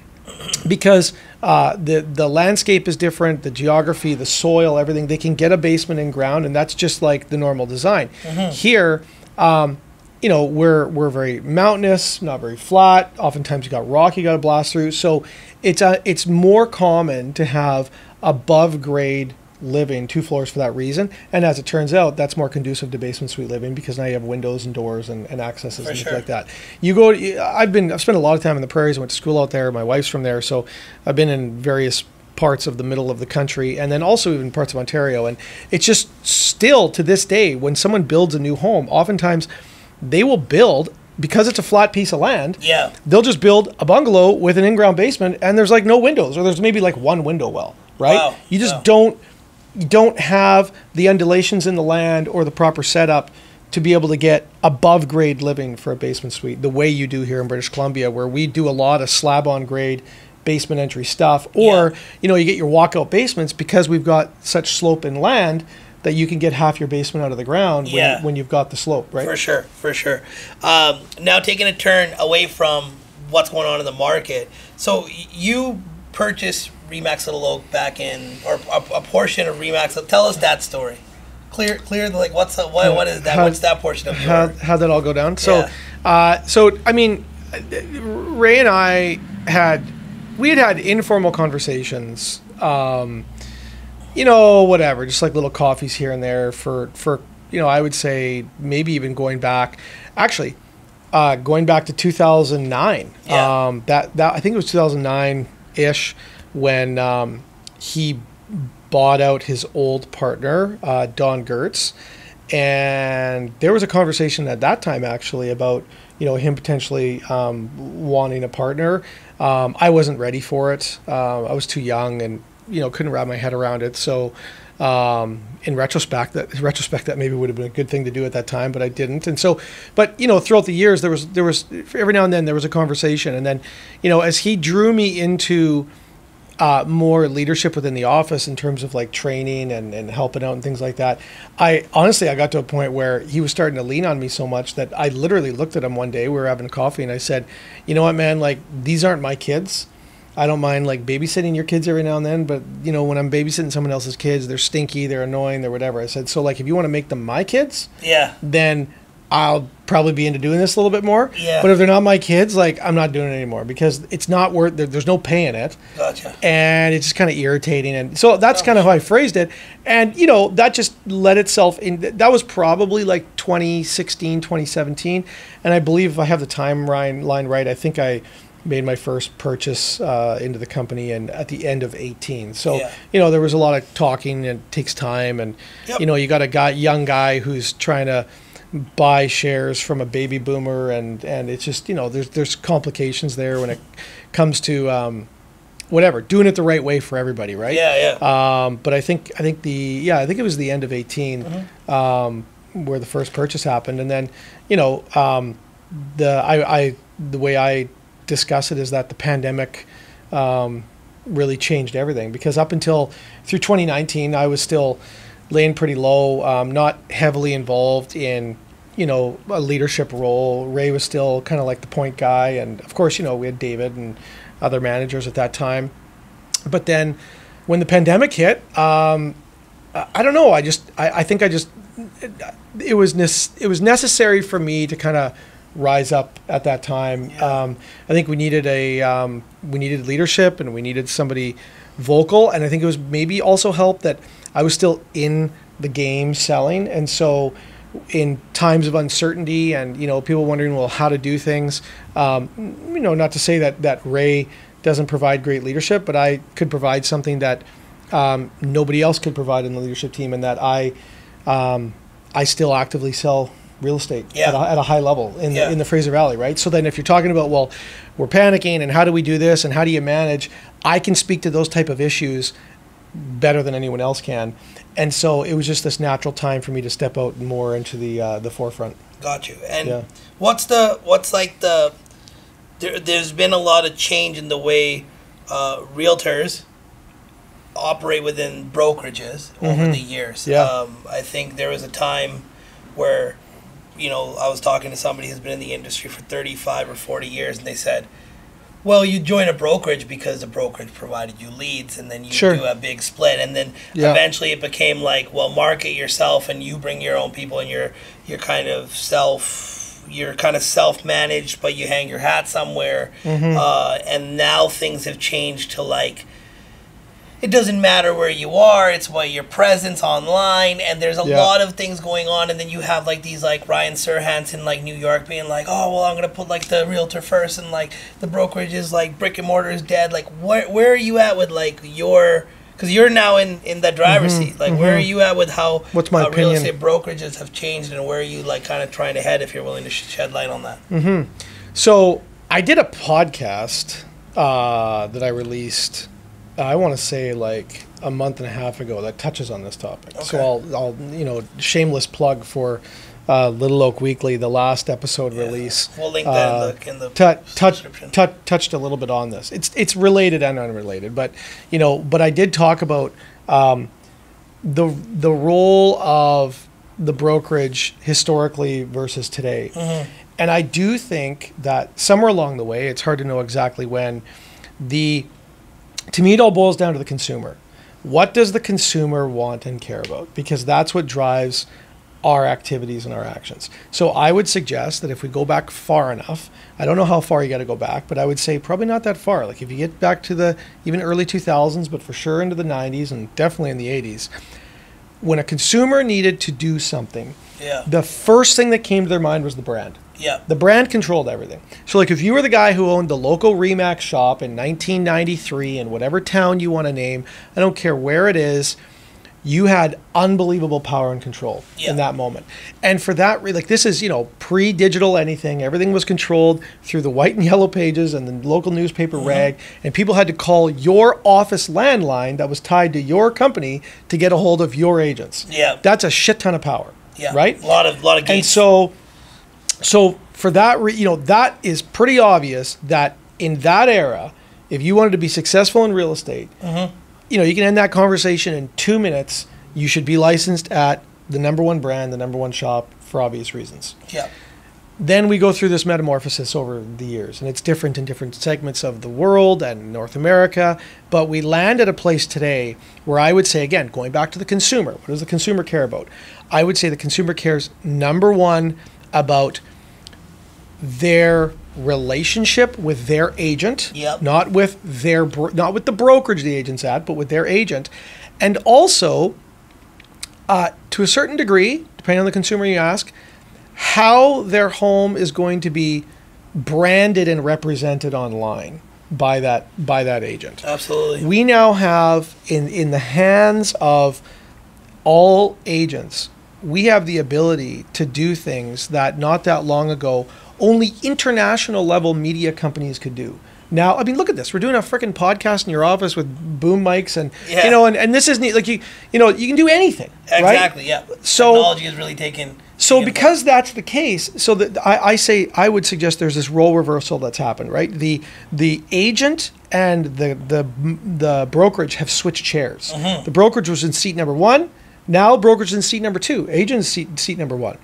Because the landscape is different, the geography, the soil, everything. They can get a basement in ground, and that's just like the normal design. Here, we're very mountainous, not very flat. Oftentimes you got rock you got to blast through. So it's more common to have above grade living, 2 floors for that reason. And as it turns out, that's more conducive to basement suite living because now you have windows and doors and accesses and things like that. I've spent a lot of time in the prairies. I went to school out there. My wife's from there. So I've been in various parts of the middle of the country and then also even parts of Ontario. And it's just still to this day, when someone builds a new home, oftentimes they will build, because it's a flat piece of land, they'll just build a bungalow with an in-ground basement and there's like no windows, or there's maybe like one window well, right? Wow. You just don't have the undulations in the land or the proper setup to be able to get above grade living for a basement suite the way you do here in British Columbia, where we do a lot of slab on grade basement entry stuff, or you get your walkout basements because we've got such slope in land that you can get half your basement out of the ground when you've got the slope, right? For sure. Now taking a turn away from what's going on in the market. So you purchased Remax Little Oak back in, or a portion of Remax. Tell us that story. Clear. Like what is that? What's that portion of your? How'd that all go down? So, I mean, Ray and I had informal conversations. Whatever, just like little coffees here and there for I would say maybe even going back to 2009. That I think it was 2009-ish when he bought out his old partner, Don Gertz. And there was a conversation at that time actually about, him potentially wanting a partner. I wasn't ready for it. I was too young and, couldn't wrap my head around it. So in retrospect, that maybe would have been a good thing to do at that time, but I didn't. And so, but, throughout the years, there was every now and then there was a conversation. And then, as he drew me into more leadership within the office in terms of like training and helping out and things like that, I got to a point where he was starting to lean on me so much that I literally looked at him one day, we were having coffee, and I said, you know what, man, like these aren't my kids. I don't mind like babysitting your kids every now and then, but when I'm babysitting someone else's kids, they're stinky, they're annoying, they're whatever. I said, so like if you want to make them my kids, then I'll probably be into doing this a little bit more. But if they're not my kids, like I'm not doing it anymore because it's not worth. There's no pay in it. Gotcha. And it's just kind of irritating, and so that's kind of how I phrased it. And that just led itself in. That was probably like 2016, 2017, and I believe if I have the timeline right, I think I made my first purchase into the company and at the end of 18. So there was a lot of talking, and it takes time, and you got a young guy who's trying to buy shares from a baby boomer, and it's just there's complications there when it comes to doing it the right way for everybody, right? But I think it was the end of 18 where the first purchase happened, and then the way I discuss it is that the pandemic really changed everything, because up until through 2019 I was still laying pretty low, not heavily involved in, a leadership role. Ray was still kind of like the point guy. And of course, we had David and other managers at that time. But then when the pandemic hit, I don't know. I think it was necessary for me to kind of rise up at that time. I think we needed leadership, and we needed somebody vocal. And I think it was maybe also helped that I was still in the game selling, and so in times of uncertainty and people wondering how to do things, not to say that Ray doesn't provide great leadership, but I could provide something that nobody else could provide in the leadership team, and that I still actively sell real estate Yeah. at a high level in Yeah. the Fraser Valley, right? So then if you're talking about, well, we're panicking and how do we do this and how do you manage, I can speak to those type of issues better than anyone else can. And so it was just this natural time for me to step out more into the forefront. Got you. And Yeah. there's been a lot of change in the way realtors operate within brokerages over the years. Yeah. I think there was a time where, I was talking to somebody who's been in the industry for 35 or 40 years, and they said, well, you join a brokerage because the brokerage provided you leads, and then you Sure. do a big split, and then Yeah. eventually it became like, well, market yourself, and you bring your own people, and you're kind of self-managed, but you hang your hat somewhere. And now things have changed to like, it doesn't matter where you are, it's what your presence online, and there's a Yeah. lot of things going on. And then you have like these like Ryan Serhants in like New York being like, oh well, I'm gonna put like the realtor first, and like the brokerage is like brick and mortar is dead. Like where are you at with like your, because you're now in the driver's seat, like where are you at with how What's my real opinion? estate brokerages have changed, and where are you like kind of trying to head, if you're willing to shed light on that? So I did a podcast that I released, I want to say like a month and a half ago, that touches on this topic. Okay. So I'll shameless plug for Little Oak Weekly, the last episode release. We'll link that in the description. Touched a little bit on this. It's related and unrelated, but I did talk about the role of the brokerage historically versus today. And I do think that somewhere along the way, it's hard to know exactly when, to me, it all boils down to the consumer. What does the consumer want and care about? Because that's what drives our activities and our actions. So I would suggest that if we go back far enough, I don't know how far you got to go back, but I would say probably not that far. Like if you get back to the even early 2000s, but for sure into the 90s and definitely in the 80s, when a consumer needed to do something, the first thing that came to their mind was the brand. Yeah. The brand controlled everything. So like if you were the guy who owned the local Remax shop in 1993 in whatever town you want to name, I don't care where it is, you had unbelievable power and control in that moment. And for that, like this is, pre-digital anything, everything was controlled through the white and yellow pages and the local newspaper rag, and people had to call your office landline that was tied to your company to get a hold of your agents. Yeah. That's a shit ton of power. Yeah. Right? A lot of gates. And so for that, that is pretty obvious that in that era, if you wanted to be successful in real estate, you can end that conversation in 2 minutes. You should be licensed at the number one brand, the number one shop, for obvious reasons. Yeah. Then we go through this metamorphosis over the years, and it's different in different segments of the world and North America. But we land at a place today where I would say, again, going back to the consumer, what does the consumer care about? I would say the consumer cares, number one, about their relationship with their agent, not with the brokerage the agent's at, but with their agent, and also to a certain degree, depending on the consumer you ask, how their home is going to be branded and represented online by that agent. Absolutely. We now have in the hands of all agents, we have the ability to do things that not that long ago only international level media companies could do. Now, I mean, look at this. We're doing a freaking podcast in your office with boom mics and, and this is neat. Like, you can do anything. Exactly, right? Yeah. So, technology is really taken. So because that's the case, so that I would suggest there's this role reversal that's happened, right? The agent and the brokerage have switched chairs. The brokerage was in seat number one. Now brokerage is in seat number two. Agent is seat number one.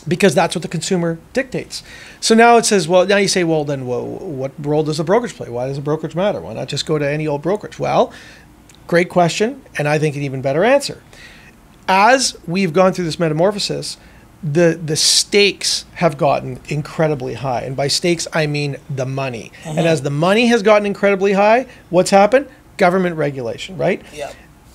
Because that's what the consumer dictates. So now it says, now you say, then what role does the brokerage play? Why does the brokerage matter? Why not just go to any old brokerage? Well, great question, and I think an even better answer. As we've gone through this metamorphosis, the stakes have gotten incredibly high. And by stakes, I mean the money. And as the money has gotten incredibly high, what's happened? Government regulation, right? Yeah.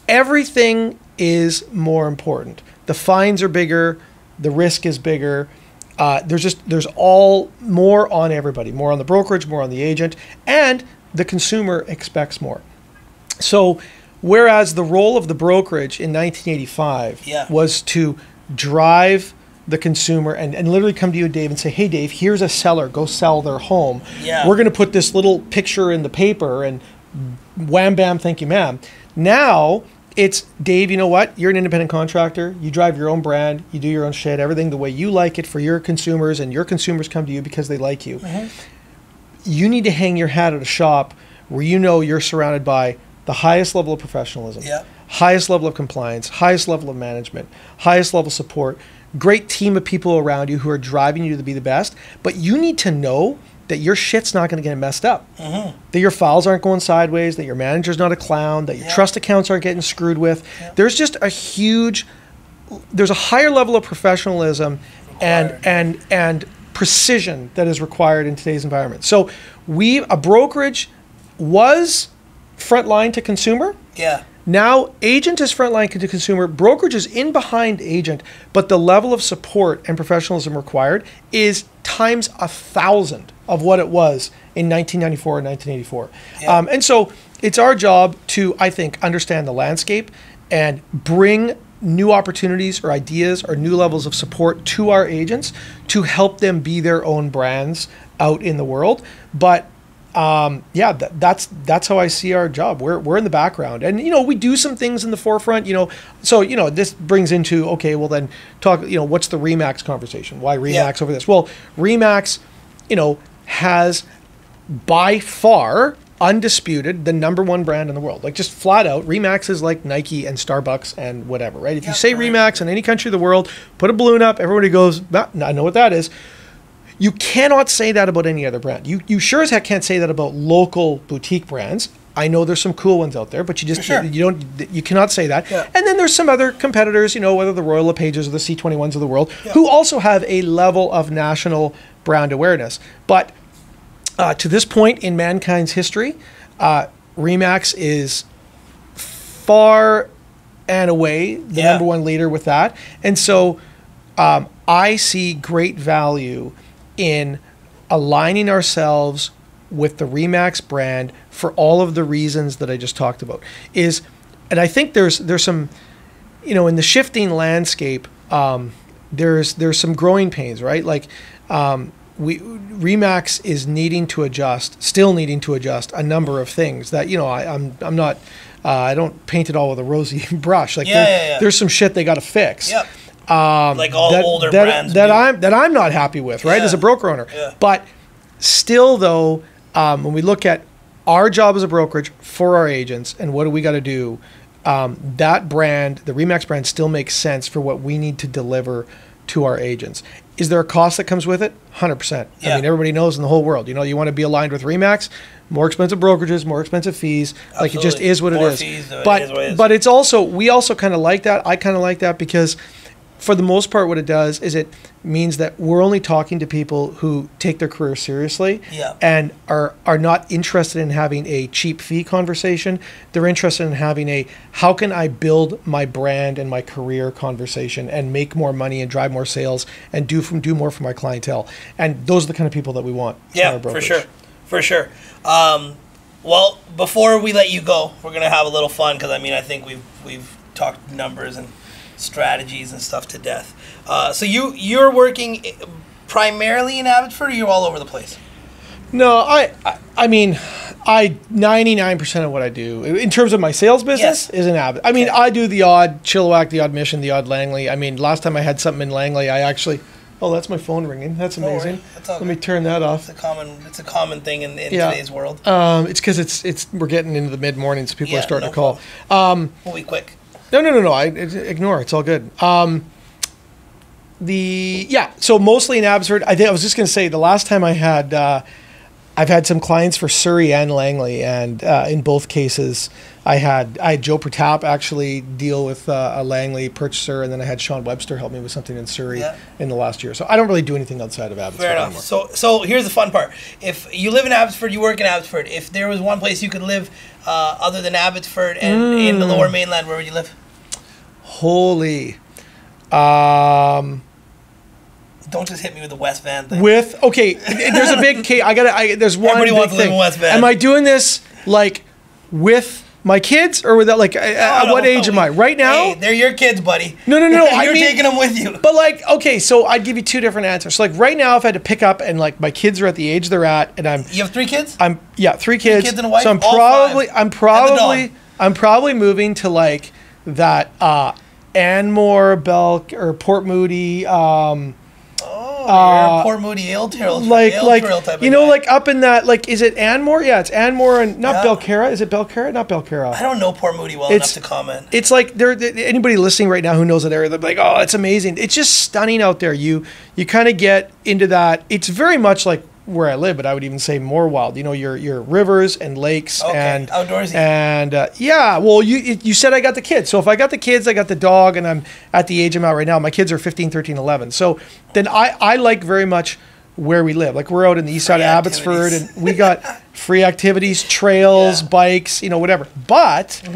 Everything is more important. The fines are bigger. The risk is bigger. There's all more on everybody, more on the brokerage, more on the agent, and the consumer expects more. So whereas the role of the brokerage in 1985 was to drive the consumer and literally come to you, Dave, and say, hey, Dave, here's a seller. Go sell their home. Yeah. We're going to put this little picture in the paper and wham, bam, thank you, ma'am. Now it's, Dave, you know what? You're an independent contractor. You drive your own brand. You do your own shit, everything the way you like it for your consumers, and your consumers come to you because they like you. You need to hang your hat at a shop where you know you're surrounded by the highest level of professionalism, highest level of compliance, highest level of management, highest level support, great team of people around you who are driving you to be the best. But you need to know that your shit's not going to get messed up, that your files aren't going sideways, that your manager's not a clown, that your trust accounts aren't getting screwed with. There's just there's a higher level of professionalism and precision that is required in today's environment. So a brokerage was frontline to consumer. Now agent is frontline to consumer. Brokerage is in behind agent, but the level of support and professionalism required is times 1,000 of what it was in 1994 and 1984. And so it's our job to, I think, understand the landscape and bring new opportunities or ideas or new levels of support to our agents to help them be their own brands out in the world. But that's how I see our job. We're in the background, and we do some things in the forefront. So this brings into, okay, well then talk. What's the Remax conversation? Why Remax over this? Well, Remax, has by far undisputed the #1 brand in the world. Like, just flat out, Remax is like Nike and Starbucks and whatever, right? If you say Remax in any country of the world, put a balloon up, everybody goes, I know what that is. You cannot say that about any other brand. You sure as heck can't say that about local boutique brands. I know there's some cool ones out there, but you cannot say that. And then there's some other competitors, whether the Royal LePages or the C21s of the world, who also have a level of national brand awareness. But to this point in mankind's history, Remax is far and away the #1 leader with that. And so I see great value in aligning ourselves with the Remax brand for all of the reasons that I just talked about. And I think there's some, in the shifting landscape, there's some growing pains, right? Like, Remax is still needing to adjust a number of things that, I'm not, I don't paint it all with a rosy brush. Like, there's some shit they got to fix. Like all older brands that I'm not happy with, right? As a broker owner. But still, though, when we look at our job as a brokerage for our agents and what do we got to do, that brand, the Remax brand, still makes sense for what we need to deliver to our agents. Is there a cost that comes with it? 100%. I mean, everybody knows in the whole world, you want to be aligned with Remax, more expensive brokerages, more expensive fees. Absolutely. Like, it just is what it is. But it's also, we also kind of like that. I kind of like that because for the most part, what it does is it means that we're only talking to people who take their career seriously and are not interested in having a cheap fee conversation. They're interested in having a, how can I build my brand and my career conversation and make more money and drive more sales and do more for my clientele. And those are the kind of people that we want. Yeah, for sure. Well, before we let you go, we're going to have a little fun because, I think we've talked numbers and strategies and stuff to death. So you're working primarily in Abbotsford, or you're all over the place? No, I mean, 99% of what I do in terms of my sales business is in Abbotsford. I mean, I do the odd Chilliwack, the odd Mission, the odd Langley. I mean, last time I had something in Langley, I actually. Oh, that's my phone ringing. That's amazing. Let me turn that off. It's a common thing in today's world. It's because we're getting into the mid mornings. People are starting to call. We'll be quick. No. Ignore it. It's all good. So mostly in Abbotsford. I was just going to say the last time I had, I've had some clients for Surrey and Langley, and in both cases, I had Joe Pratap actually deal with a Langley purchaser, and then I had Sean Webster help me with something in Surrey in the last year. So I don't really do anything outside of Abbotsford. Fair enough. So here's the fun part. If you live in Abbotsford, you work in Abbotsford. If there was one place you could live other than Abbotsford and in the Lower Mainland, where would you live? Holy. Don't just hit me with the West Van thing. There's a big case. There's one Everybody big wants to live thing. in West Van. Am I doing this like with My kids, or without like at what age am I right now? Hey, they're your kids, buddy. No. You're taking them with you. But like, okay, so I'd give you two different answers. So like right now, if I had to pick up and like my kids are at the age they're at, and You have 3 kids? 3 kids. 3 kids and a wife? So I'm probably moving to like that Anmore, or Port Moody. You're a Port Moody ale trail Like type you of know, guy. like up in that, like, is it Anmore? Yeah, it's Anmore and not Belcarra. Is it Belcarra? Not Belcarra. I don't know Port Moody well enough to comment. It's like anybody listening right now who knows that area, they're like, oh, it's amazing. It's just stunning out there. You kind of get into that. It's very much like where I live, but I would even say more wild. You know, your rivers and lakes and outdoorsy. And yeah, well, you said I got the kids. So if I got the kids, I got the dog, and I'm at the age I'm at right now. My kids are 15, 13, 11. So then I like very much where we live. Like we're out in the east side of Abbotsford, and we got free activities, trails, bikes, you know, whatever. But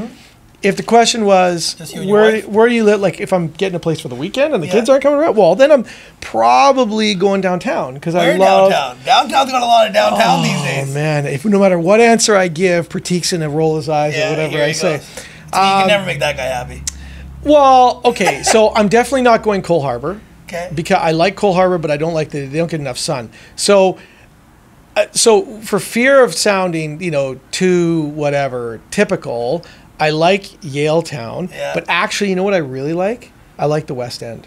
if the question was where do you live, like if I'm getting a place for the weekend and the kids aren't coming around, well, then I'm probably going downtown because I love downtown. Downtown's got a lot of downtown these days. Oh man, if no matter what answer I give, Pratik's gonna roll his eyes or whatever I say. So you can never make that guy happy. Well, okay, so I'm definitely not going Cole Harbour. Okay. Because I like Cole Harbour, but I don't like they don't get enough sun. So for fear of sounding, you know, too whatever typical, I like Yaletown, but actually, you know what I really like? I like the West End.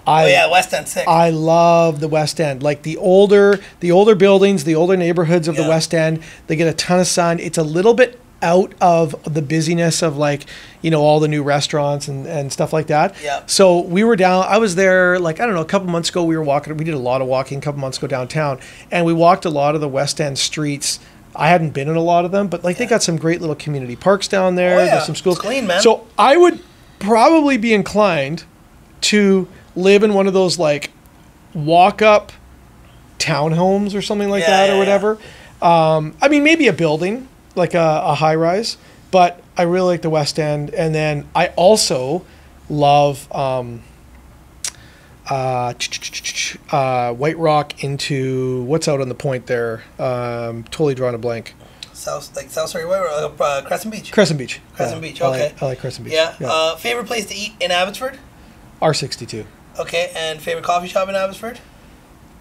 West End's sick. I love the West End. Like the older buildings, the older neighborhoods of the West End, they get a ton of sun. It's a little bit out of the busyness of like, you know, all the new restaurants and stuff like that. Yeah. So we were I was there like, I don't know, a couple months ago we were walking, we did a lot of walking a couple months ago downtown, and we walked a lot of the West End streets. I hadn't been in a lot of them, but like they got some great little community parks down there. There's some schools. It's clean, man. So I would probably be inclined to live in one of those like walk-up townhomes or something like that or whatever. I mean, maybe a building, like a high-rise, but I really like the West End. And then I also love White Rock into what's out on the point there. Totally drawing a blank. South Surrey, Crescent Beach. Crescent Beach. Beach. Okay. I like Crescent Beach. Yeah. Favorite place to eat in Abbotsford? R62. Okay, and favorite coffee shop in Abbotsford?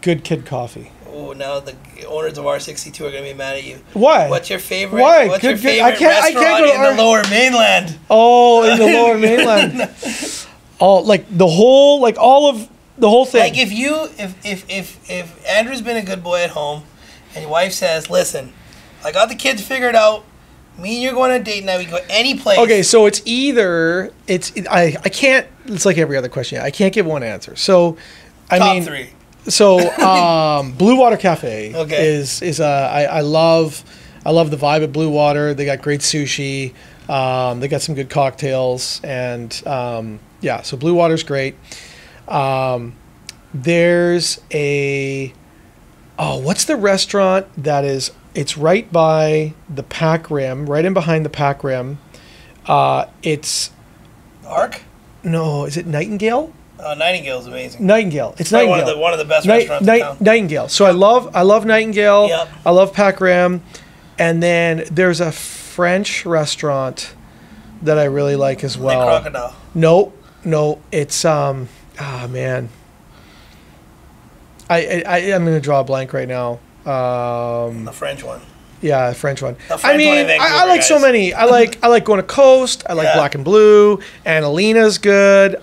Good Kid Coffee. Oh, now the owners of R62 are going to be mad at you. Why? What's your favorite? Why? What's Good, your favorite restaurant in the Lower Mainland? Oh, in the Lower Mainland. Oh, like the whole, like all of the whole thing. Like if Andrew's been a good boy at home, and your wife says, "Listen, I got the kids figured out. Me and you're going on a date now. We can go any place." Okay, so it's either I can't. It's like every other question. I can't give one answer. So, Top 3. So, Blue Water Cafe is I love the vibe at Blue Water. They got great sushi. They got some good cocktails, and so Blue Water's great. There's what's the restaurant that is? It's right by the Pack Rim, right in behind the Pack Rim. It's Arc? No, is it Nightingale? Nightingale's amazing. Nightingale. It's Nightingale. One of the best restaurants in town. Nightingale. So I love Nightingale. Yep. I love Pack Rim. And then there's a French restaurant that I really like as well. Like Crocodile. No. It's man. I'm gonna draw a blank right now. The French one. Yeah, French one. The French one in Vancouver, I like so many. I like going to Coast. I like Black and Blue. Annalina's good.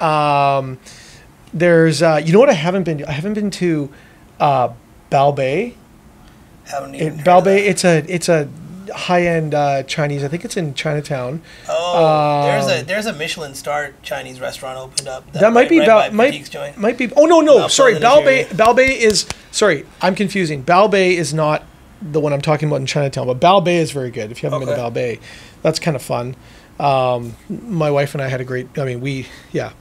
There's you know what I haven't been to? I haven't been to Balbay. Haven't even Balbay. It's a high-end Chinese. I think it's in Chinatown. Oh, there's a Michelin star Chinese restaurant opened up. That might be might be. Oh no. Sorry, Balbay is. Sorry, I'm confusing. Balbay is not the one I'm talking about in Chinatown, but Balbay is very good. If you haven't been to Balbay, that's kind of fun. My wife and I had a great. I mean, we had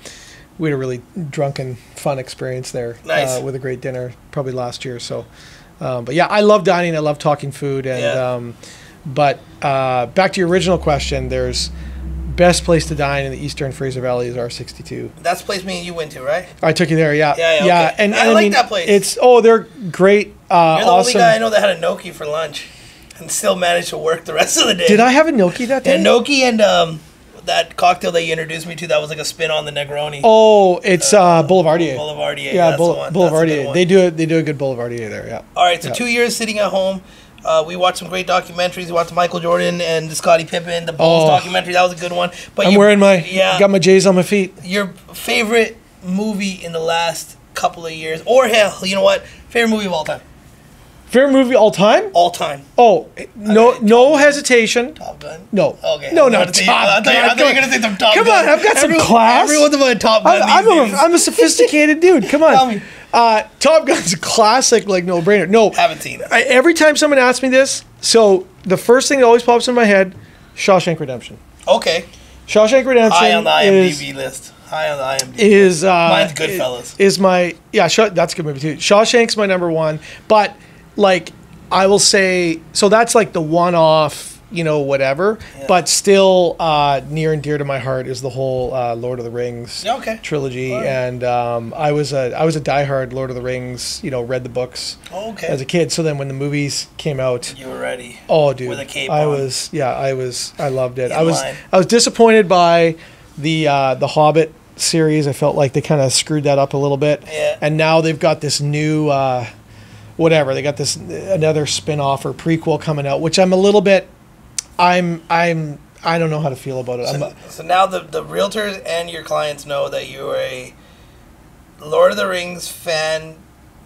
a really drunken, fun experience there. Nice. With a great dinner, probably last year. So, but yeah, I love dining. I love talking food, and but back to your original question, there's best place to dine in the Eastern Fraser Valley is R62. That's the place me and you went to, right? I took you there, yeah. Okay. And I like that place. They're great. You're the awesome. only guy I know that had a gnocchi for lunch. and still managed to work the rest of the day. Did I have a gnocchi that day? Yeah, gnocchi and that cocktail that you introduced me to that was like a spin on the Negroni. Oh, it's Boulevardier. Boulevardier. Yeah, that's the one. Boulevardier. They do a good Boulevardier there. Yeah. All right, so 2 years sitting at home. We watched some great documentaries. We watched Michael Jordan and Scottie Pippen, the Bulls documentary. That was a good one. But I'm wearing got my J's on my feet. Your favorite movie in the last couple of years, or hell, you know what? Favorite movie of all time. Favorite movie all time? All time. Oh, no hesitation. Top Gun. No. Okay. No, not Top Gun. I thought you were gonna say some Top Gun. Come on, I've got some class. Everyone's about Top Gun. I'm a sophisticated dude. Come on. Tell me. Top Gun's a classic, like no brainer. No, Haven't seen it. Every time someone asks me this, so the first thing that always pops in my head, Shawshank Redemption. Okay. Shawshank Redemption. High on the IMDb list. High on the IMDb. Mine's Goodfellas. That's a good movie too. Shawshank's my number one, but like I will say, so that's like the one-off, whatever. Yeah. But still, near and dear to my heart is the whole Lord of the Rings trilogy. Right. And I was a diehard Lord of the Rings. Read the books as a kid. So then when the movies came out, you were ready. Oh, dude, with a cape I loved it. I was disappointed by the Hobbit series. I felt like they kind of screwed that up a little bit. Yeah. And now they've got this new. They got this another spin-off or prequel coming out, which I'm a little bit. I don't know how to feel about it. So now the realtors and your clients know that you're a Lord of the Rings fan,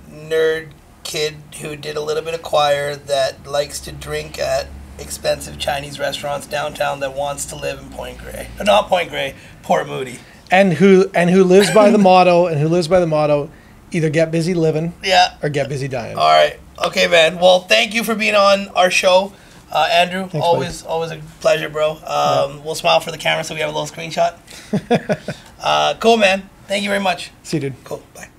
nerd kid who did a little bit of choir that likes to drink at expensive Chinese restaurants downtown that wants to live in Point Grey. Not Point Grey, Port Moody. And who lives by the motto, either get busy living or get busy dying. All right. Okay, man. Well, thank you for being on our show. Andrew, thanks, always a pleasure, bro. We'll smile for the camera so we have a little screenshot. Cool, man. Thank you very much. See you, dude. Cool. Bye.